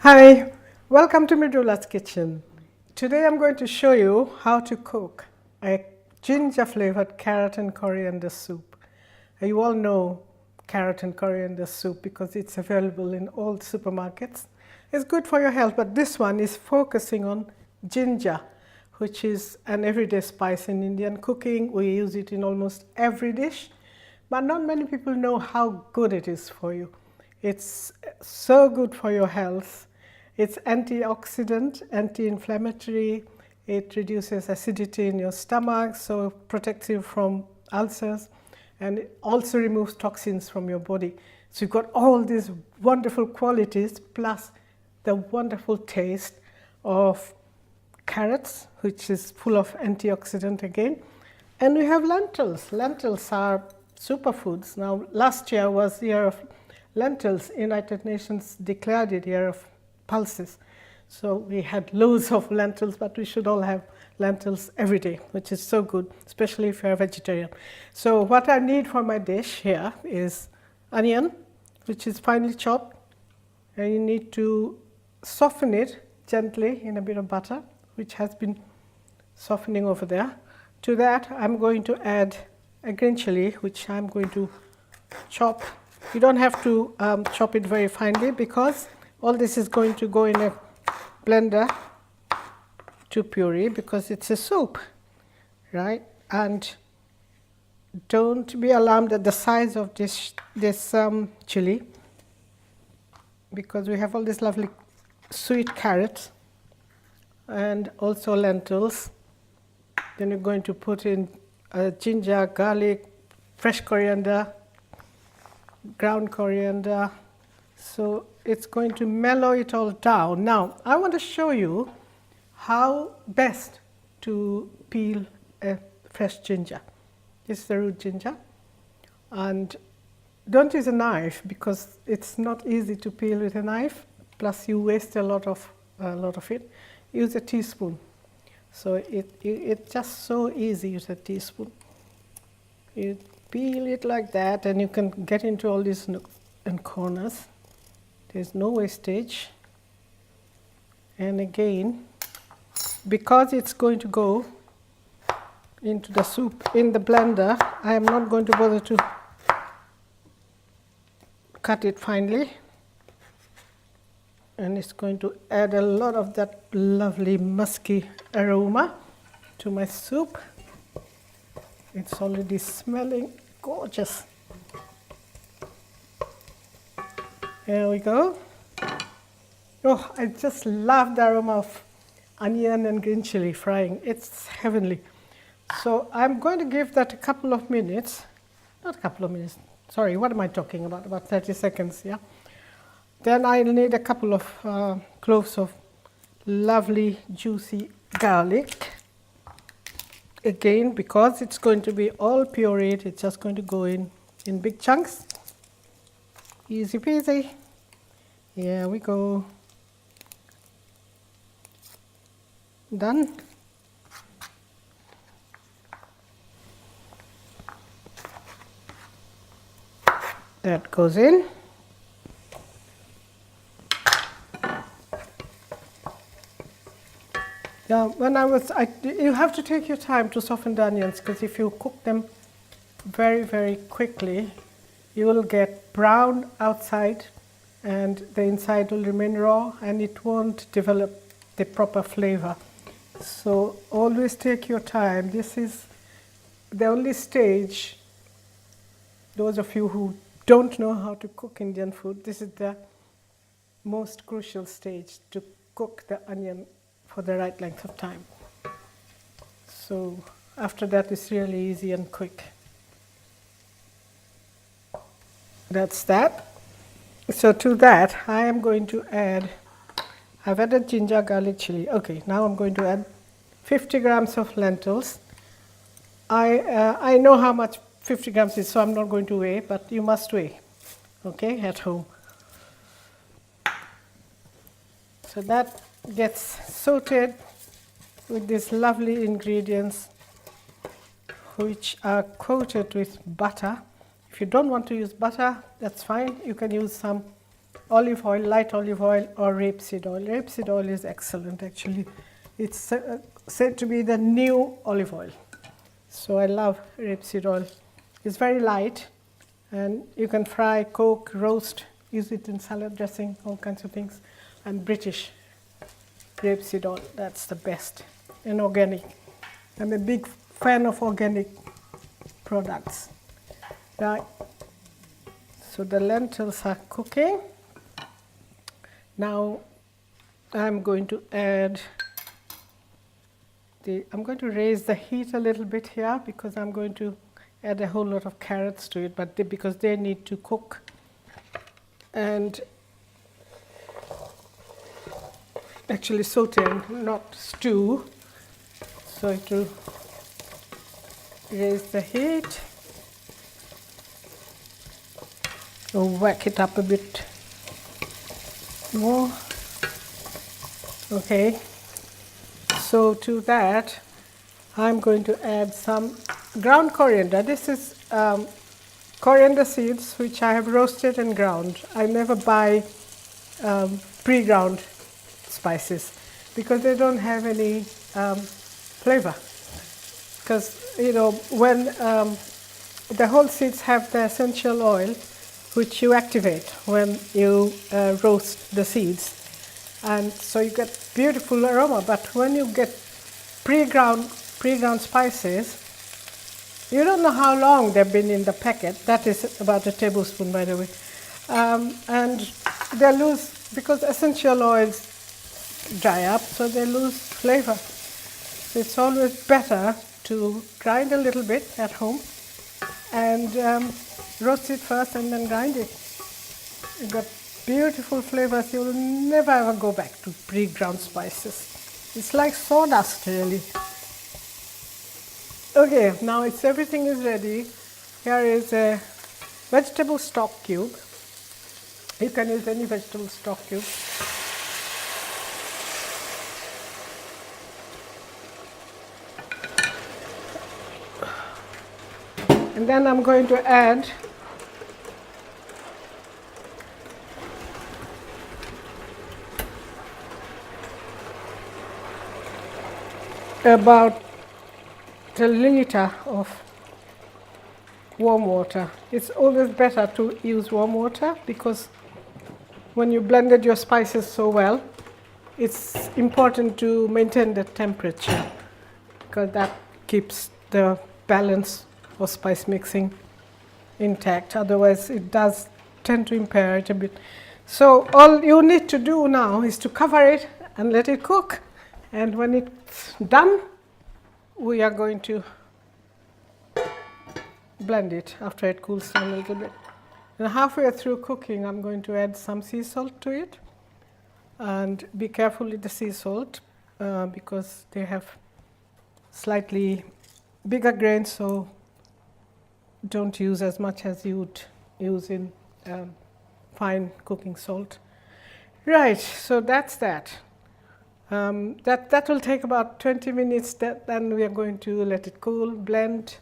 Hi, welcome to Mridula's kitchen. Today I'm going to show you how to cook a ginger flavored carrot and coriander soup. You all know carrot and coriander soup because it's available in all supermarkets. It's good for your health, but this one is focusing on ginger, which is an everyday spice in Indian cooking. We use it in almost every dish, but not many people know how good it is for you. It's so good for your health. It's antioxidant, anti-inflammatory. It reduces acidity in your stomach, so protects you from ulcers, and it also removes toxins from your body. So you've got all these wonderful qualities plus the wonderful taste of carrots, which is full of antioxidant again. And we have lentils. Lentils are superfoods. Now, last year was the year of lentils. United Nations declared it year of pulses. So we had loads of lentils, but we should all have lentils every day, which is so good, especially if you're a vegetarian. So what I need for my dish here is onion, which is finely chopped, and you need to soften it gently in a bit of butter, which has been softening over there. To that, I'm going to add a green chili, which I'm going to chop. You don't have to chop it very finely because all this is going to go in a blender to puree because it's a soup, right? And don't be alarmed at the size of this chili, because we have all these lovely sweet carrots and also lentils. Then you're going to put in ginger, garlic, fresh coriander, ground coriander. So it's going to mellow it all down. Now, I want to show you how best to peel a fresh ginger. This is the root ginger. And don't use a knife because it's not easy to peel with a knife. Plus, you waste a lot of it. Use a teaspoon. So it's just so easy. Use a teaspoon. You peel it like that, and you can get into all these nooks and corners. There's no wastage. And again, because it's going to go into the soup in the blender, I am not going to bother to cut it finely. And it's going to add a lot of that lovely musky aroma to my soup. It's already smelling gorgeous. There we go. Oh, I just love the aroma of onion and green chili frying. It's heavenly. So I'm going to give that a couple of minutes. Not a couple of minutes. Sorry, what am I talking about? About 30 seconds, yeah? Then I'll need a couple of cloves of lovely juicy garlic. Again, because it's going to be all pureed, it's just going to go in big chunks. Easy peasy. Here we go. Done. That goes in. Yeah, you have to take your time to soften the onions, because if you cook them very, very quickly, you will get brown outside and the inside will remain raw and it won't develop the proper flavor. So always take your time. This is the only stage, those of you who don't know how to cook Indian food, this is the most crucial stage, to cook the onion for the right length of time. So after that, it's really easy and quick. That's that. So to that, I am going to add, I've added ginger, garlic, chili. Okay, now I'm going to add 50 grams of lentils. I know how much 50 grams is, so I'm not going to weigh, but you must weigh, okay, at home. So that gets sauteed with these lovely ingredients, which are coated with butter. If you don't want to use butter, that's fine. You can use some olive oil, light olive oil or rapeseed oil. Rapeseed oil is excellent actually. It's said to be the new olive oil. So I love rapeseed oil. It's very light and you can fry, cook, roast, use it in salad dressing, all kinds of things. And British rapeseed oil, that's the best. And organic. I'm a big fan of organic products. Right. So the lentils are cooking. Now I'm going to add I'm going to raise the heat a little bit here because I'm going to add a whole lot of carrots to it, but because they need to cook and actually saute, not stew. So it will raise the heat. So whack it up a bit more. Okay. So to that, I'm going to add some ground coriander. This is coriander seeds which I have roasted and ground. I never buy pre-ground spices because they don't have any flavor. Because you know when the whole seeds have the essential oil which you activate when you roast the seeds, and so you get beautiful aroma. But when you get pre-ground spices, you don't know how long they've been in the packet. That is about a tablespoon, by the way, and they lose, because essential oils dry up, so they lose flavor. So it's always better to grind a little bit at home and roast it first and then grind it. You got beautiful flavors. You'll never ever go back to pre-ground spices. It's like sawdust, really. Okay, now everything is ready. Here is a vegetable stock cube. You can use any vegetable stock cube. And then I'm going to add about a liter of warm water. It's always better to use warm water because when you blended your spices so well, it's important to maintain the temperature because that keeps the balance of spice mixing intact. Otherwise, it does tend to impair it a bit. So all you need to do now is to cover it and let it cook. And when it's done, we are going to blend it after it cools down a little bit. And halfway through cooking, I'm going to add some sea salt to it. And be careful with the sea salt because they have slightly bigger grains, so don't use as much as you would use in fine cooking salt. Right, so that's that. That will take about 20 minutes. Then we are going to let it cool, blend,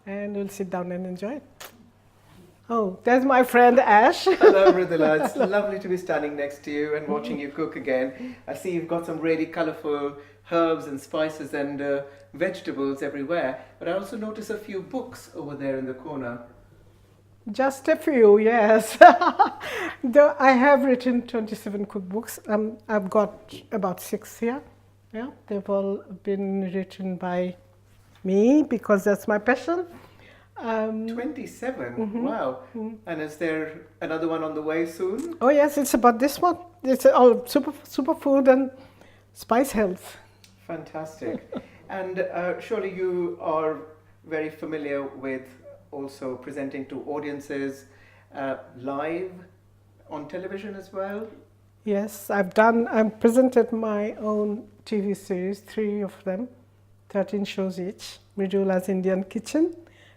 and we'll sit down and enjoy it. Oh, there's my friend Ash. Hello, Mridula. It's lovely to be standing next to you and watching you cook again. I see you've got some really colourful herbs and spices and vegetables everywhere. But I also notice a few books over there in the corner. Just a few, yes. I have written 27 cookbooks. I've got about 6 here. Yeah, they've all been written by me because that's my passion. 27? Mm-hmm. Wow. Mm-hmm. And is there another one on the way soon? Oh yes, it's about this one. It's all superfood and spice health. Fantastic. And surely you are very familiar with also presenting to audiences live on television as well? Yes, I've presented my own TV series, 3 of them, 13 shows each, Mridula's Indian Kitchen,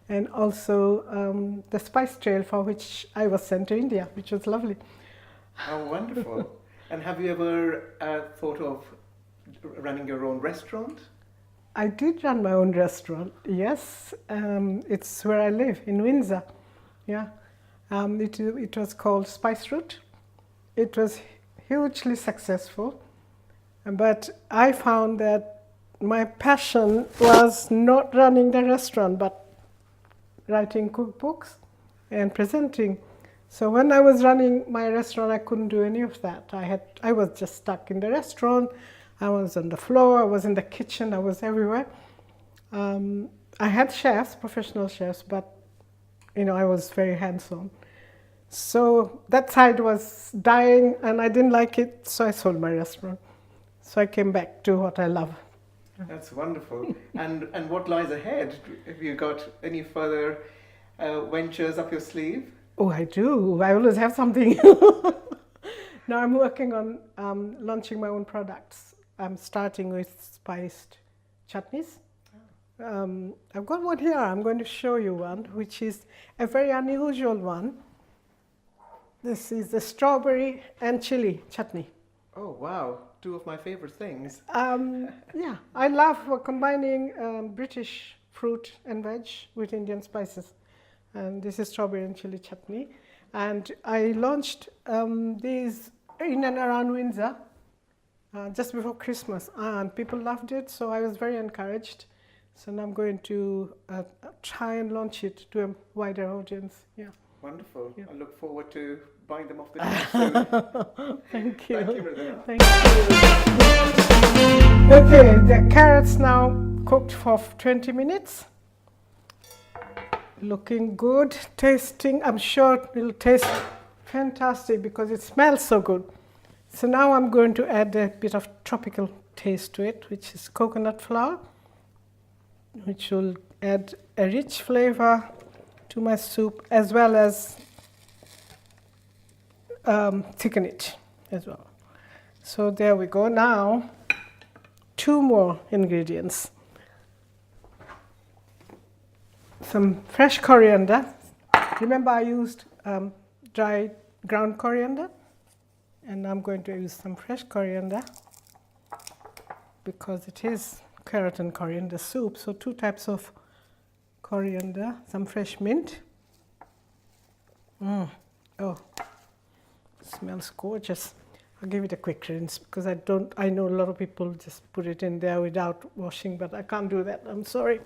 and also the Spice Trail, for which I was sent to India, which was lovely. Oh, wonderful. And have you ever thought of running your own restaurant? I did run my own restaurant, yes. It's where I live, in Windsor. Yeah. It was called Spice Route, it was hugely successful. But I found that my passion was not running the restaurant, but writing cookbooks and presenting. So when I was running my restaurant, I couldn't do any of that. I was just stuck in the restaurant. I was on the floor. I was in the kitchen. I was everywhere. I had chefs, professional chefs, but I was very hands-on. So that side was dying, and I didn't like it, so I sold my restaurant. So I came back to what I love. That's wonderful. And what lies ahead? Have you got any further ventures up your sleeve? Oh, I do. I always have something. Now I'm working on launching my own products. I'm starting with spiced chutneys. I've got one here. I'm going to show you one, which is a very unusual one. This is the strawberry and chili chutney. Oh, wow. Two of my favorite things. Yeah, I love combining British fruit and veg with Indian spices. And this is strawberry and chili chutney. And I launched these in and around Windsor just before Christmas. And people loved it, so I was very encouraged. So now I'm going to try and launch it to a wider audience. Yeah. Wonderful. Yeah. I look forward to buying them off the shelf soon. Thank you. Thank you, Mridula. Thank you. Okay, the carrots now cooked for 20 minutes. Looking good, tasting. I'm sure it'll taste fantastic because it smells so good. So now I'm going to add a bit of tropical taste to it, which is coconut flour, which will add a rich flavor to my soup, as well as thicken it as well. So there we go. Now 2 more ingredients. Some fresh coriander. Remember I used dry ground coriander, and I'm going to use some fresh coriander because it is carrot and coriander soup. So 2 types of coriander, some fresh mint. Oh, smells gorgeous. I'll give it a quick rinse because I know a lot of people just put it in there without washing, but I can't do that. I'm sorry.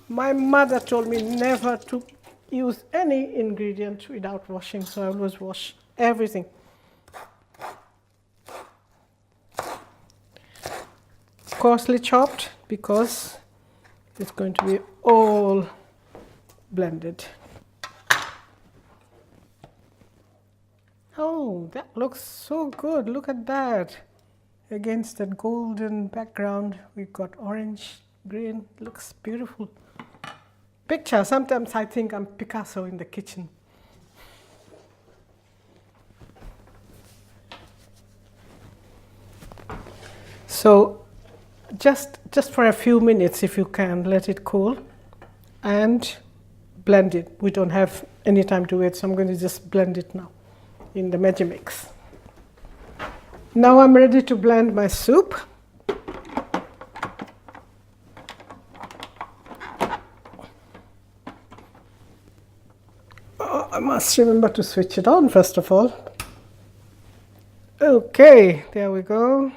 My mother told me never to use any ingredient without washing, so I always wash everything. Coarsely chopped because it's going to be all blended. Oh, that looks so good. Look at that. Against that golden background, we've got orange, green. Looks beautiful. Picture, sometimes I think I'm Picasso in the kitchen. So just for a few minutes, if you can, let it cool and blend it. We don't have any time to wait, so I'm going to just blend it now in the Magimix. Now I'm ready to blend my soup. Oh, I must remember to switch it on first of all. Okay, there we go.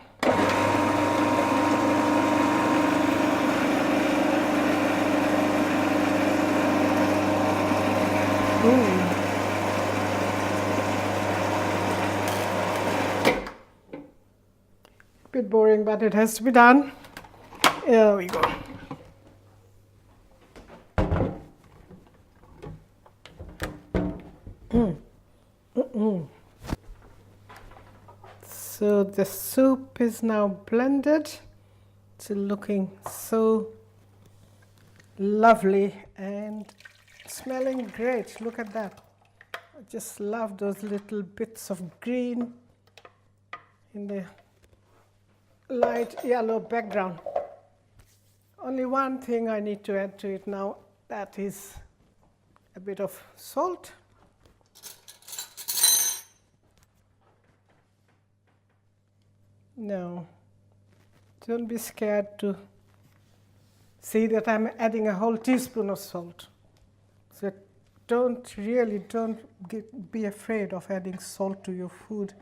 Bit boring, but it has to be done. There we go. So the soup is now blended. It's looking so lovely and smelling great. Look at that. I just love those little bits of green in the light yellow background. Only one thing I need to add to it now, that is a bit of salt. No, don't be scared to see that I'm adding a whole teaspoon of salt. So don't be afraid of adding salt to your food.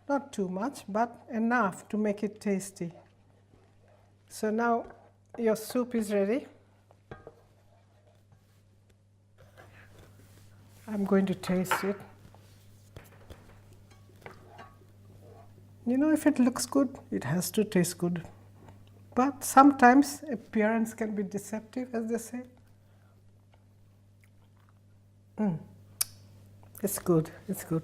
Not too much, but enough to make it tasty. So now your soup is ready. I'm going to taste it. You know, if it looks good, it has to taste good. But sometimes appearance can be deceptive, as they say. It's good, it's good.